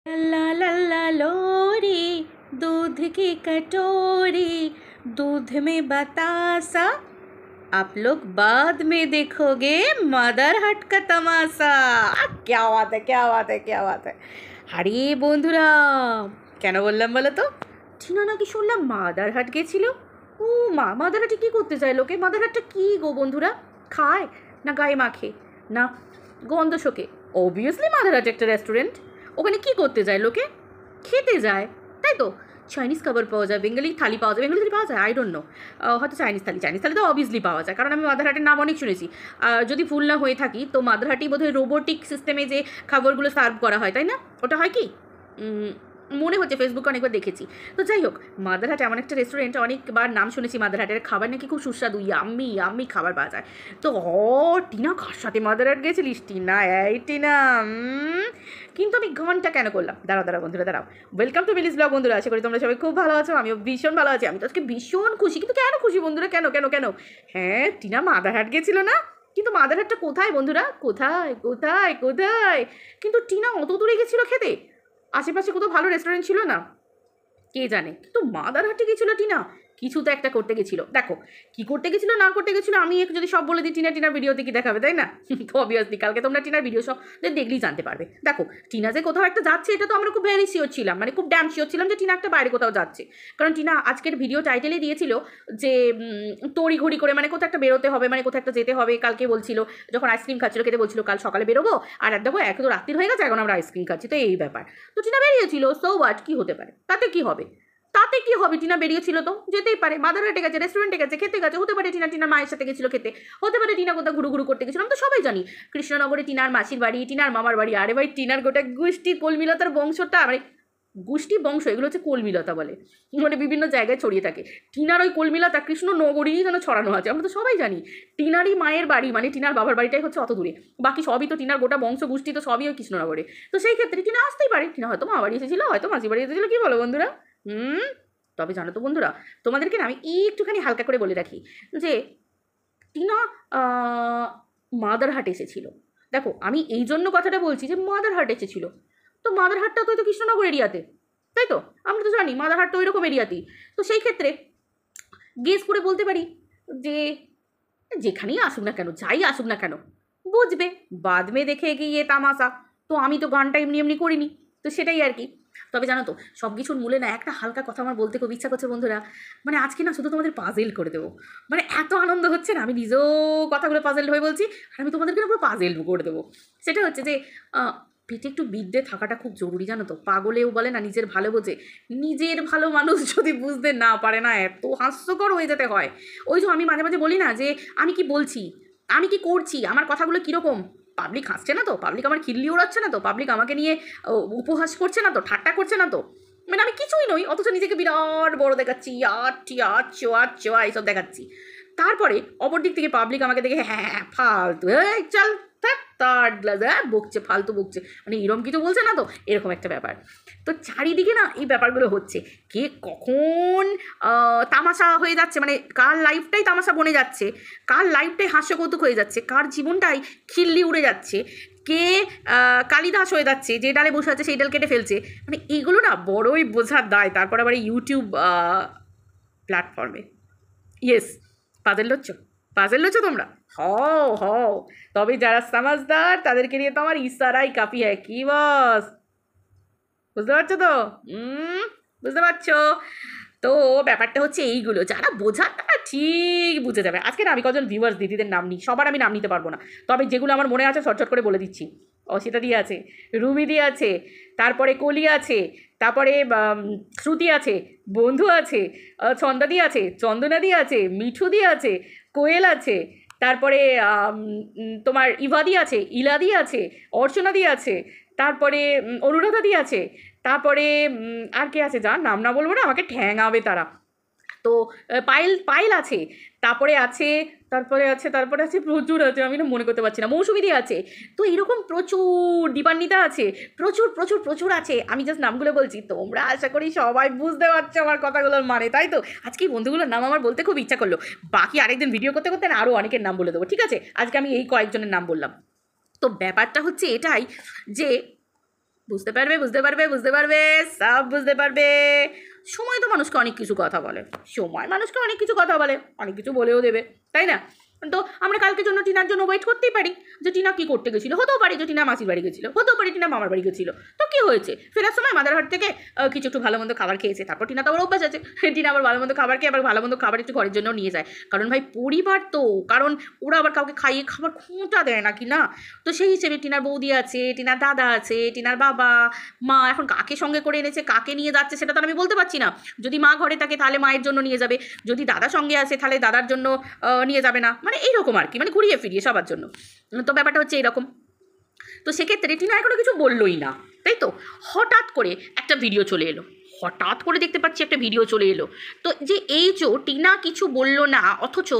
ला ला ला लोरी दूध की कटोरी दूध में बतासा आप लोग बाद में देखोगे मदरहाट का तमाशा। क्या बात है, क्या बात है, क्या बात है। আরে বন্ধুরা, কেন বললাম বলো তো? টিনা নাকি শুনলাম মাদারহাট গেছিল। ও মা, মাদারহাটে কি করতে যায় লোকে? মাদারহাটটা কি গো বন্ধুরা? খায় না গায়ে মাখে না গন্ধ শোকে? অবভিয়াসলি মাদারহাট একটা রেস্টুরেন্ট। ওখানে কি করতে যায় লোকে? খেতে যায়, তাই তো। চাইনিজ খাবার পাওয়া যায়, বেঙ্গলি থালি পাওয়া যায়। বেঙ্গলি থালি পাওয়া যায়, আই ডোন্ট নো। হয়তো চাইনিজ থালি, চাইনিজ থালি তো অবভিয়াসলি পাওয়া যায়, কারণ আমি মাদারহাটের নাম অনেক শুনেছি। যদি ভুল না হয়ে থাকি তো মাদারহাটি বোধহয় রোবোটিক সিস্টেমে যে খাবারগুলো সার্ভ করা হয়, তাই না? ওটা হয় কি মনে হচ্ছে, ফেসবুকে অনেকবার দেখেছি। তো যাই হোক, মাদারহাট এমন একটা রেস্টুরেন্ট, অনেকবার নাম শুনেছি মাদারহাটের। খাবার নাকি খুব সুস্বাদু, ইয়াম্মি ইয়াম্মি খাবার পাওয়া যায়। তো টিনা, কার সাথে মাদারহাট গেছিলিস টিনা? এই টিনা, কিন্তু আমি গানটা কেন করলাম? দাঁড়াও বন্ধুরা, দাঁড়াও। ওয়েলকাম টু মিলিস ব্লগ বন্ধুরা, আশা করি তোমরা সবাই খুব ভালো আছো। আমিও ভীষণ ভালো আছি। আমি তো আজকে ভীষণ খুশি। কিন্তু কেন খুশি বন্ধুরা? কেন কেন কেন? হ্যাঁ, টিনা মাদারহাট গেছিল না? কিন্তু মাদারহাটটা কোথায় বন্ধুরা? কোথায় কোথায় কোথায়? কিন্তু টিনা অত দূরে গেছিল খেতে? আশেপাশে কোথাও ভালো রেস্টুরেন্ট ছিল না? কে জানে। কিন্তু মাদারহাটে গেছিল টিনা, কিছু তো একটা করতে গেছিল। দেখো, কি করতে গেছিল না করতে গেছিল আমি একটু যদি সব বলে দিই, টিনার ভিডিওতে কি দেখাবে, তাই না? তো অবভিয়াসলি কালকে তোমরা টিনার ভিডিও সব দেখলেই জানতে পারবে। দেখো, টিনা যে কোথাও একটা যাচ্ছে এটা তো আমরা খুব ভেরি শিওর ছিলাম, মানে খুব ড্যাম শিওর ছিলাম যে টিনা একটা বাইরে কোথাও যাচ্ছে। কারণ টিনা আজকের ভিডিও টাইটেলে দিয়েছিল যে তড়িঘড়ি করে, মানে কোথাও একটা বেরোতে হবে, মানে কোথাও একটা যেতে হবে। কালকে বলছিল, যখন আইসক্রিম খাচ্ছিল, খেতে বলছিল কাল সকালে বেরোবো, আর দেখো এক তো রাত্রির হয়ে গেছে, এখন আমরা আইসক্রিম খাচ্ছি। তো এই ব্যাপার। তো টিনা বেরিয়েছিল, সো হোয়াট, কি হতে পারে? তাতে কি হবে? তাতে কি হবে? টিনা বেরিয়েছিল তো যেতেই পারে। মাদারহাটে গেছে, রেস্টুরেন্টে গেছে, খেতে গেছে, হতে পারে টিনার মায়ের সাথে গেছিল খেতে, হতে পারে টিনা কোথাও ঘুরু করতে গেছিলাম। তো সবাই জানি কৃষ্ণনগরে টিনার মাসির বাড়ি, টিনার মামার বাড়ি। আরে ভাই, টিনার গোটা গোষ্ঠী কলমিলতার বংশটা, মানে গোষ্ঠী বংশ, এগুলো হচ্ছে কলমিলতা বলে, মানে বিভিন্ন জায়গায় ছড়িয়ে থাকে। টিনার ওই কলমিলতা কৃষ্ণনগরেই যেন ছড়ানো আছে, আমরা তো সবাই জানি। টিনারই মায়ের বাড়ি, মানে টিনার বাবার বাড়িটাই হচ্ছে অত দূরে। বাকি সবই তো টিনার গোটা বংশ গোষ্ঠী তো সবই ওই কৃষ্ণনগরে। তো সেই ক্ষেত্রে টিনা আসতেই পারে। টিনা হয়তো মা বাড়ি এসেছিল, হয়তো মাসি বাড়ি এসেছিল, কি বলো বন্ধুরা? তবে জানো তো বন্ধুরা, তোমাদেরকে না আমি একটুখানি হালকা করে বলে রাখি যে টিনা মাদারহাট এসেছিল। দেখো, আমি এই জন্য কথাটা বলছি যে মাদারহাট এসেছিল। তো মাদারহাটটা তো কৃষ্ণনগর এরিয়াতে, তাই তো? আমরা তো জানি মাদারহাট তো ওই রকম এরিয়াতেই। তো সেই ক্ষেত্রে গেস করে বলতে পারি যে যেখানেই আসুক না কেন, যাই আসুক না কেন, বুঝবে বাদ মে দেখে গিয়ে তামাশা। তো আমি তো গানটা এমনি এমনি করিনি, তো সেটাই আর কি। তবে জানো তো, সব কিছুর মূলে না একটা হালকা কথা আমার বলতে খুব ইচ্ছা করছে বন্ধুরা। মানে আজকে না শুধু তোমাদের পাজেল করে দেবো, মানে এত আনন্দ হচ্ছে না, আমি নিজেও কথাগুলো পাজেল হয়ে বলছি, আর আমি তোমাদেরকে না পুরো পাজেল করে দেবো। সেটা হচ্ছে যে পেটে একটু বিদ্যে থাকাটা খুব জরুরি, জানো তো। পাগলেও বলে না নিজের ভালো বোঝে। নিজের ভালো মানুষ যদি বুঝতে না পারে না, এত হাস্যকর হয়ে যেতে হয়। ওই যে আমি মাঝে মাঝে বলি না যে আমি কি বলছি, আমি কি করছি, আমার কথাগুলো কীরকম। পাবলিক হাসছে না তো? পাবলিক আমার খিল্লি ওড়াচ্ছে না তো? পাবলিক আমাকে নিয়ে উপহাস করছে না তো? ঠাট্টা করছে না তো? মানে আমি কিছুই নই, অথচ নিজেকে বিরাট বড় দেখাচ্ছি, আচ্ছি আচ্ছো আচ্ছো এইসব দেখাচ্ছি। তারপরে অপর দিক থেকে পাবলিক আমাকে দেখে হ্যাঁ ফালতু, এই চল তার গ্লাস, বকছে, ফালতু বকছে, মানে এরকম কিছু বলছে না তো, এরকম একটা ব্যাপার। তো চারিদিকে না এই ব্যাপারগুলো হচ্ছে। কে কখন তামাশা হয়ে যাচ্ছে, মানে কার লাইফটাই তামাশা বনে যাচ্ছে, কার লাইফটাই হাস্যকৌতুক হয়ে যাচ্ছে, কার জীবনটাই খিল্লি উড়ে যাচ্ছে, কে কালিদাস হয়ে যাচ্ছে, যে ডালে বসে আছে সেই ডাল কেটে ফেলছে। মানে এগুলো না বড়ই বোঝার দায়। তারপর আবার ইউটিউব প্ল্যাটফর্মে, ইয়েস, পাজেল লচ্ছ তোমরা, হও হও। তবে যারা সমাজদার তাদেরকে নিয়ে তো আমার ইশারাই কাফি হয়। কি বস, বুঝতে পারছো তো? বুঝতে পারছো তো? ব্যাপারটা হচ্ছে এইগুলো, যারা বোঝার তারা ঠিক বুঝে যাবে। আজকে না আমি কজন ভিউয়ার্স দিদিদের নাম নিই, সবার আমি নাম নিতে পারবো না, তবে যেগুলো আমার মনে আছে চটচট করে বলে দিচ্ছি। অসিতা দি আছে, রুমি দি আছে, তারপরে কলি আছে, তারপরে শ্রুতি আছে, বন্ধু আছে, ছন্দাদি আছে, চন্দনাদি আছে, মিঠুদি আছে, কোয়েল আছে, তারপরে তোমার ইভাদি আছে, ইলাদি আছে, অর্চনাদি আছে, তারপরে অনুরাধাদি আছে, তারপরে আর কে আছে যার নাম না বলবো না আমাকে ঠ্যাঙাবে তারা। তো পায়েল আছে, তারপরে আছে প্রচুর আছে, আমি না মনে করতে পারছি না। মৌসুমিদি আছে। তো এরকম প্রচুর, দীপান্বিতা আছে, প্রচুর প্রচুর প্রচুর আছে। আমি জাস্ট নামগুলো বলছি, তোমরা আশা করি সবাই বুঝতে পারছো আমার কথাগুলোর মানে, তাই তো? আজকে এই বন্ধুগুলোর নাম আমার বলতে খুব ইচ্ছা করলো। বাকি আরেকদিন ভিডিও করতে করতে না আরও অনেকের নাম বলে দেবো, ঠিক আছে? আজকে আমি এই কয়েকজনের নাম বললাম। তো ব্যাপারটা হচ্ছে এটাই যে বুঝতে পারবে, বুঝতে পারবে, বুঝতে পারবে, সব বুঝতে পারবে। সময় তো মানুষকে অনেক কিছু কথা বলে, সময় মানুষকে অনেক কিছু কথা বলে, অনেক কিছু বলেও দেবে, তাই না? তো আমরা কালকের জন্য টিনার জন্য ওয়েট করতেই পারি যে টিনা কী করতে গেছিলো। হতেও পারে যে টিনা মাসির বাড়ি গেছিলো, হতেও পারে টিনা মামার বাড়ি গেছিলো। তো কী হয়েছে, ফেরার সময় মাদারহাট থেকে কিছু একটু ভালো মন্দ খাবার খেয়েছে, তারপর টিনা তো আবার অভ্যাস আছে, টিনা আবার ভালো মন্দ খাবার খেয়ে আবার ভালো মন্দ খাবার একটু ঘরের জন্য নিয়ে যায়। কারণ ভাই পরিবার তো, কারণ ওরা আবার কাউকে খাইয়ে খাবার খোঁটা দেয় না কি না। তো সেই হিসেবে টিনার বৌদি আছে, টিনার দাদা আছে, টিনার বাবা মা, এখন কাকে সঙ্গে করে এনেছে, কাকে নিয়ে যাচ্ছে সেটা তো আমি বলতে পারছি না। যদি মা ঘরে থাকে তাহলে মায়ের জন্য নিয়ে যাবে, যদি দাদা সঙ্গে আসে তাহলে দাদার জন্য নিয়ে যাবে না, মানে এইরকম আর কি, মানে ঘুরিয়ে ফিরিয়ে সবার জন্য। তো ব্যাপারটা হচ্ছে এরকম। তো সেক্ষেত্রে টিনা এখনো কিছু বললোই না, তাই তো হঠাৎ করে একটা ভিডিও চলে এলো, হঠাৎ করে দেখতে পাচ্ছি একটা ভিডিও চলে এলো। তো যে এই যে টিনা কিছু বলল না, অথচ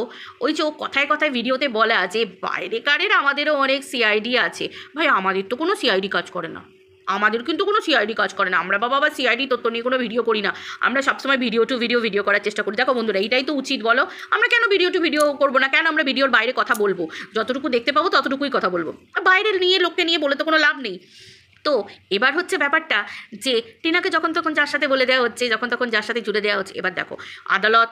ওই যে কথায় কথায় ভিডিওতে বলা যে বাইরেকারের আমাদেরও অনেক সিআইডি আছে। ভাই আমাদের তো কোনো সিআইডি কাজ করে না, আমাদের কিন্তু কোনো সিআইডি কাজ করে না। আমরা বাবা সিআইডি তথ্য নিয়ে কোনো ভিডিও করি না, আমরা সবসময় ভিডিও টু ভিডিও করার চেষ্টা করি। দেখো বন্ধুরা, এইটাই তো উচিত বলো, আমরা কেন ভিডিও টু ভিডিও করবো না, কেন আমরা ভিডিওর বাইরে কথা বলবো? যতটুকু দেখতে পাবো ততটুকুই কথা বলবো, বাইরে নিয়ে লোককে নিয়ে বলে তো কোনো লাভ নেই। তো এবার হচ্ছে ব্যাপারটা যে টিনাকে যখন তখন যার সাথে বলে দেওয়া হচ্ছে, যখন তখন যার সাথে জুড়ে দেওয়া হচ্ছে। এবার দেখো আদালত,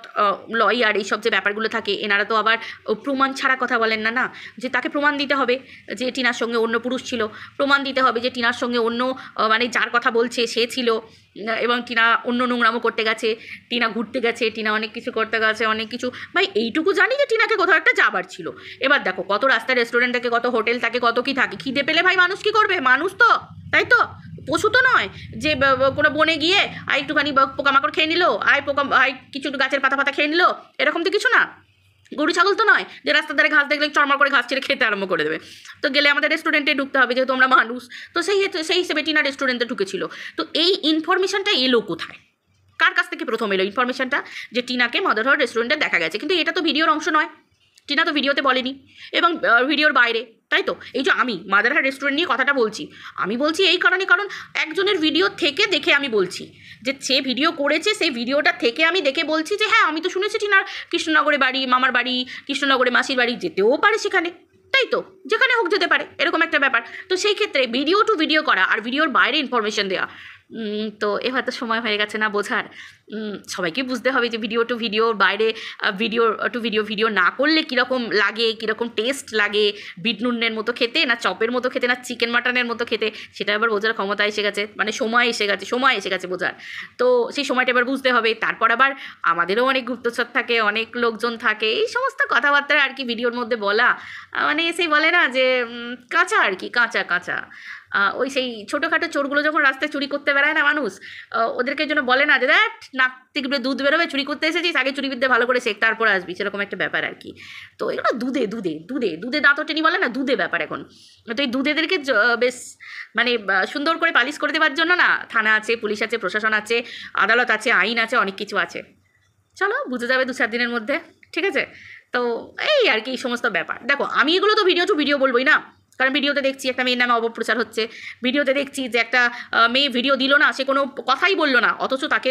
লয়ার, এইসব যে ব্যাপারগুলো থাকে, এনারা তো আবার প্রমাণ ছাড়া কথা বলেন না, না যে তাকে প্রমাণ দিতে হবে যে টিনার সঙ্গে অন্য পুরুষ ছিল, প্রমাণ দিতে হবে যে টিনার সঙ্গে অন্য মানে যার কথা বলছে সে ছিল, এবং টিনা অন্য নোংরামো করতে গেছে, টিনা ঘুরতে গেছে, টিনা অনেক কিছু করতে গেছে, অনেক কিছু। ভাই এইটুকু জানি যে টিনাকে কোথাও একটা যাবার ছিল। এবার দেখো কত রাস্তায় রেস্টুরেন্ট থাকে, কত হোটেল থাকে, কত কি থাকে, খিদে পেলে ভাই মানুষ কী করবে, মানুষ তো, তাই তো, পশু তো নয় যে কোনো বনে গিয়ে একটুখানি পোকামাকড় খেয়ে নিল, কিছু গাছের পাতা খেয়ে নিল, এরকম তো কিছু না। গরু ছাগল তো নয় যে রাস্তার ধারে ঘাস দেখলে চরমার করে ঘাস ছেড়ে খেতে আরম্ভ করে দেবে। তো গেলে আমাদের রেস্টুরেন্টে ঢুকতে হবে, যেহেতু আমরা মানুষ। তো সেই হিসেবে টিনা রেস্টুরেন্টে ঢুকেছিল। তো এই ইনফরমেশনটা এলো কোথায়, কার কাছ থেকে প্রথম এলো ইনফরমেশনটা যে টিনাকে মাদারহাট রেস্টুরেন্টে দেখা গেছে? কিন্তু এটা তো ভিডিওর অংশ নয়, টিনা তো ভিডিওতে বলেনি, এবং ভিডিওর বাইরে, তাই তো। এই যে আমি মাদারহাট রেস্টুরেন্ট নিয়ে কথাটা বলছি, আমি বলছি এই কারণে, কারণ একজনের ভিডিও থেকে দেখে আমি বলছি যে সে ভিডিও করেছে, সেই ভিডিওটা থেকে আমি দেখে বলছি যে হ্যাঁ আমি তো শুনেছি টিনার কৃষ্ণনগরে বাড়ি, মামার বাড়ি কৃষ্ণনগরে, মাসির বাড়ি, যেতেও পারে সেখানে, তাই তো, যেখানে হোক যেতে পারে, এরকম একটা ব্যাপার। তো সেই ক্ষেত্রে ভিডিও টু ভিডিও করা আর ভিডিওর বাইরে ইনফরমেশন দেওয়া, তো এবার তো সময় হয়ে গেছে না বোঝার। সবাইকে বুঝতে হবে যে ভিডিও টু ভিডিওর বাইরে ভিডিও টু ভিডিও না করলে কীরকম লাগে, কীরকম টেস্ট লাগে, বিট নুনের মতো খেতে, না চপের মতো খেতে, না চিকেন মাটনের মতো খেতে, সেটা এবার বোঝার ক্ষমতা এসে গেছে, মানে সময় এসে গেছে বোঝার। তো সেই সময়টা এবার বুঝতে হবে। তারপর আবার আমাদেরও অনেক গুপ্তচর থাকে, অনেক লোকজন থাকে, এই সমস্ত কথাবার্তা আর কি ভিডিওর মধ্যে বলা, মানে সেই বলে না যে কাঁচা আর কি, কাঁচা ওই সেই ছোটোখাটো চোরগুলো যখন রাস্তায় চুরি করতে বেড়ায় না মানুষ, ওদেরকে জন্য বলে না যে দেখ নাক থেকে দুধ বেরোবে, চুরি করতে এসেছিস, আগে চুরিবিদ্যা ভালো করে শেখ তারপর আসবি, সেরকম একটা ব্যাপার আর কি। তো এগুলো দুধে দাঁত টেনি বলে না, দুধে ব্যাপার এখন। তো এই দুধেদেরকে বেশ মানে সুন্দর করে পালিশ করে দেওয়ার জন্য না থানা আছে, পুলিশ আছে, প্রশাসন আছে, আদালত আছে, আইন আছে, অনেক কিছু আছে। চলো বুঝে যাবে 2-4 দিনের মধ্যে, ঠিক আছে? তো এই আর কি এই সমস্ত ব্যাপার। দেখো আমি এগুলো তো ভিডিও টু ভিডিও বলবোই না, কারণ ভিডিওতে দেখছি একটা মেয়ের নামে অপপ্রচার হচ্ছে, ভিডিওতে দেখছি যে একটা মেয়ে ভিডিও দিল না, সে কোনো কথাই বললো না, অথচ তাকে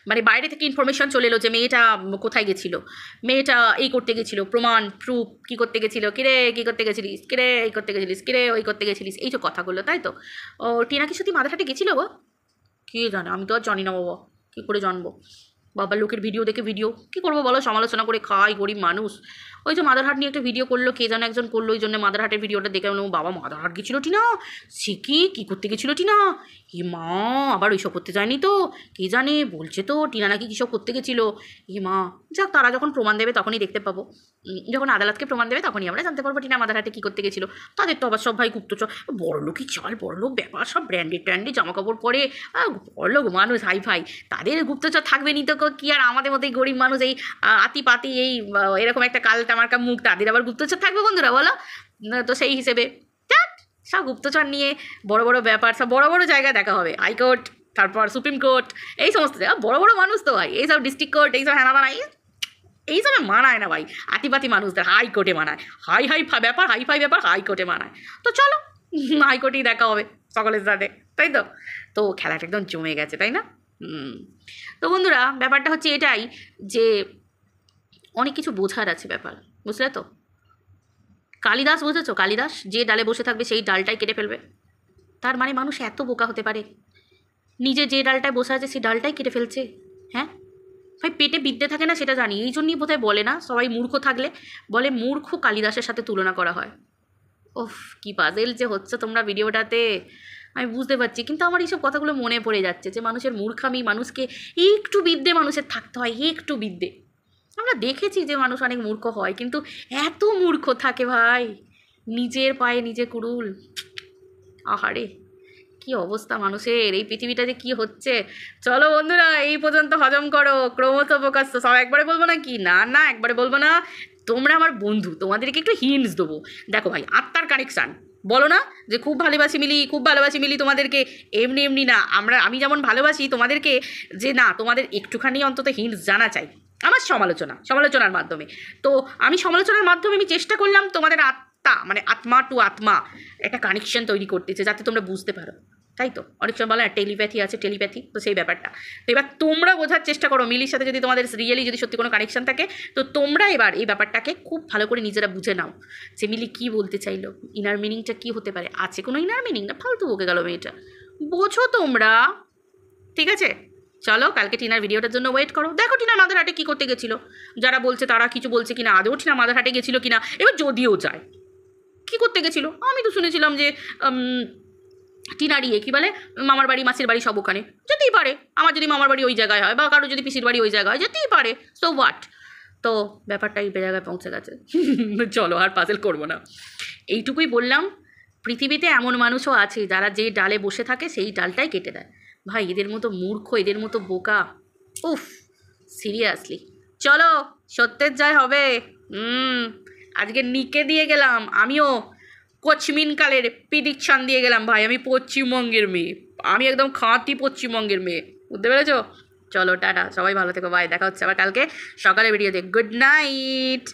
মানে বাইরে থেকে ইনফরমেশন চলে এলো যে মেয়েটা কোথায় গেছিলো, মেয়েটা এই করতে গেছিলো, প্রমাণ প্রুফ, কী করতে গেছিলো, কিরে কী করতে গেছিলিস, কিরে এই করতে গেছিলিস, কিরে ওই করতে গেছিলিস, এই যে কথাগুলো, তাই তো। ও টিনা কি সত্যি মাদারহাটে গেছিলো গো? কে জানে, আমি তো আর জানি না বাবা, কী করে জানবো? বাবা লোকের ভিডিও দেখে ভিডিও কী করবো বলো, সমালোচনা করে খাই গরিব মানুষ। ওই যে মাদারহাট নিয়ে একটা ভিডিও করলো, কে যেন একজন করলো, ওই জন্য মাদারহাটের ভিডিওটা দেখে বললাম বাবা মাদারহাট গেছিলো টিনা, সে কী করতে গেছিলো টিনা, এ মা আবার ওইসব করতে যায়নি তো, কে জানে, বলছে তো টিনা নাকি কী সব করতে গেছিলো। এ মা যাক, তারা যখন প্রমাণ দেবে তখনই দেখতে পাবো, যখন আদালতকে প্রমাণ দেবে তখনই আমরা জানতে পারবো টিনা মাদারহাটে কী করতে গেছিলো। তাদের তো আবার সব ভাই গুপ্তচর, বড়লোকই চাল, বড়লোক ব্যাপার, সব ব্র্যান্ডেড জামা কাপড় পরে, বড়লোক মানুষ হাই ফাই, তাদের গুপ্তচর থাকবে নি তো কি, আর আমাদের মতো এই গরিব মানুষ এই আতিপাতি এই এরকম একটা কালটা মার্কা মুখ, তাদের আবার গুপ্তচর থাকবে বন্ধুরা বলো? তো সেই হিসেবে সব গুপ্তচর নিয়ে বড় বড় ব্যাপার, সব বড় বড় জায়গায় দেখা হবে, হাইকোর্ট, তারপর সুপ্রিম কোর্ট, এই সমস্ত জায়গা, বড় বড় মানুষ তো ভাই, এইসব ডিস্ট্রিক্ট কোর্ট, এইসব হ্যানা এইসবে মানায় না ভাই, আতিপাতি মানুষদের হাইকোর্টে মানায়, ব্যাপার হাইফাই ব্যাপার হাইকোর্টে মানায়। তো চলো হাইকোর্টেই দেখা হবে সকলের সাথে, তাই তো। তো খেলাটা একদম জমে গেছে, তাই না? তো বন্ধুরা ব্যাপারটা হচ্ছে এটাই যে অনেক কিছু বোঝার আছে ব্যাপার, বুঝলে তো? কালিদাস বুঝেছো? কালিদাস যে ডালে বসে থাকবে সেই ডালটাই কেটে ফেলবে, তার মানে মানুষ এত বোকা হতে পারে, নিজে যে ডালটায় বসে আছে সেই ডালটাই কেটে ফেলছে। হ্যাঁ ভাই, পেটে বিদ্যে থাকে না সেটা জানি, এই জন্যই বোধহয় বলে না সবাই মূর্খ থাকলে বলে মূর্খ কালিদাসের সাথে তুলনা করা হয়। ওফ, কি পাজেল যে হচ্ছে তোমরা ভিডিওটাতে, আমি বুঝতে পারছি, কিন্তু আমার এইসব কথাগুলো মনে পড়ে যাচ্ছে যে মানুষের মূর্খামি, মানুষকে একটু বিদ্যে মানুষের থাকতে হয়, একটু বিদ্যে। আমরা দেখেছি যে মানুষ অনেক মূর্খ হয়, কিন্তু এত মূর্খ থাকে ভাই, নিজের পায়ে নিজে কুড়ুল। আহারে, কি অবস্থা মানুষের, এই পৃথিবীটা যে কি হচ্ছে। চলো বন্ধুরা, এই পর্যন্ত হজম করো, ক্রমশ প্রকাশ্য সব একবারে বলবো না কি, না না একবারে বলবো না, তোমরা আমার বন্ধু, তোমাদেরকে একটু হিন্টস দেবো। দেখো ভাই, আত্মার কানেকশান, বলো না যে খুব ভালোবাসি মিলি, খুব ভালোবাসি মিলি তোমাদেরকে, এমনি এমনি না, আমি যেমন ভালোবাসি তোমাদেরকে, যে না তোমাদের একটুখানি অন্তত হিন্টস জানা চাই আমার সমালোচনার মাধ্যমে। তো আমি সমালোচনার মাধ্যমে আমি চেষ্টা করলাম তোমাদের আত্মা, মানে আত্মা টু আত্মা একটা কানেকশন তৈরি করতেছে, যাতে তোমরা বুঝতে পারো। তাই তো অনেক সময় বলে টেলিপ্যাথি আছে, টেলিপ্যাথি, তো সেই ব্যাপারটা। তো এবার তোমরা বোঝার চেষ্টা করো, মিলির সাথে যদি তোমাদের রিয়েলি যদি সত্যি কোনো কানেকশন থাকে, তো তোমরা এবার এই ব্যাপারটাকে খুব ভালো করে নিজেরা বুঝে নাও যে মিলি কী বলতে চাইলো, ইনার মিনিংটা কী হতে পারে, আছে কোনো ইনার মিনিং, না ফালতু বকে গেল মেয়েটা, বোঝো তোমরা। ঠিক আছে, চলো কালকে টিনার ভিডিওটার জন্য ওয়েট করো, দেখো টিনা মাদারহাটে কী করতে গেছিলো, যারা বলছে তারা কিছু বলছে কিনা, আদৌ টিনা মাদারহাটে গেছিলো কিনা, এবার যদিও যায় কী করতে গেছিলো, আমি তো শুনেছিলাম যে টিনার কী বলে মামার বাড়ি মাসির বাড়ি সব ওখানে, যেতেই পারে, আমার যদি মামার বাড়ি ওই জায়গায় হয় বা কারো যদি পিসির বাড়ি ওই জায়গায় হয়, যেতেই পারে, সো হোয়াট। তো ব্যাপারটা এই জায়গায় পৌঁছে গেছে। চলো আর পাজেল করবো না, এইটুকুই বললাম। পৃথিবীতে এমন মানুষও আছে যারা যে ডালে বসে থাকে সেই ডালটাই কেটে দেয়। ভাই, এদের মতো মূর্খ, এদের মতো বোকা, উফ, সিরিয়াসলি। চলো, সত্যের জয় হবে। আজকে নিকে দিয়ে গেলাম, আমিও কোচমিন কালের প্রিডিকশান দিয়ে গেলাম ভাই, আমি পশ্চিমবঙ্গের মেয়ে, আমি একদম খাঁটি পশ্চিমবঙ্গের মেয়ে, বুঝতে পেরেছো? চলো টাটা, সবাই ভালো থেকো, বাই, দেখা হচ্ছে আবার কালকে সকালে ভিডিওতে। Good night.